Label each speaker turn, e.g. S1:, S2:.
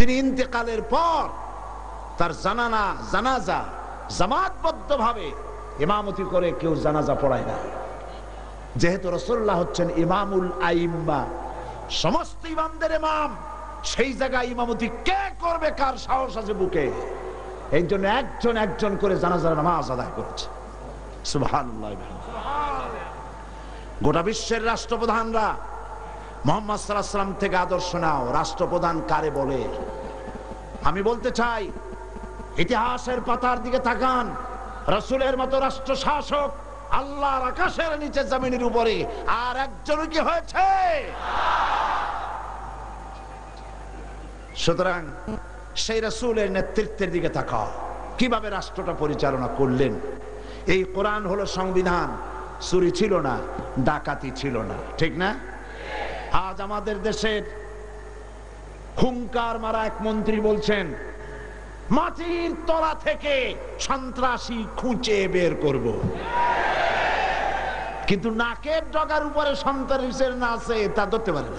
S1: তিনি ইন্তেকালের পর তার জানাজা জামাতবদ্ধ ভাবে ইমামতি করে কেউ জানাজা পড়ায় না। যেহেতু রাসূলুল্লাহ হচ্ছেন ইমামুল আইম্মা, সমস্ত ইমামদের ইমাম, সেই জায়গায় ইমামতি কে করবে, কার সাহস আছে বুকে? এই জন্য একজন একজন করে জানাজার নামাজ আদায় করেছে। সুবহানাল্লাহ। গোটা বিশ্বের রাষ্ট্রপ্রধানরা মুহাম্মদ সাল্লাল্লাহু আলাইহি ওয়াসাল্লাম থেকে আদর্শ নাও। রাষ্ট্রপ্রধান কারে বলে? আমি বলতে চাই, ইতিহাসের পাতার দিকে তাকান। রাসূলের মতো রাষ্ট্র শাসক আল্লাহর আকাশের নিচে জমিনের উপরে আর একজন কি হয়েছে? সুতরাং সেই রাসূলের নেতৃত্বের দিকে তাকাও, কিভাবে রাষ্ট্রটা পরিচালনা করলেন। এই কোরআন হলো সংবিধান। চুরি ছিল না, ডাকাতি ছিল না, ঠিক না? আজ আমাদের দেশের হুঙ্কার মারা এক মন্ত্রী বলছেন, মাটির তলা থেকে সন্ত্রাসী খুঁজে বের করব। কিন্তু নাকের ডগার উপরে সন্ত্রাসীর না আছে তা ধরতে পারে না।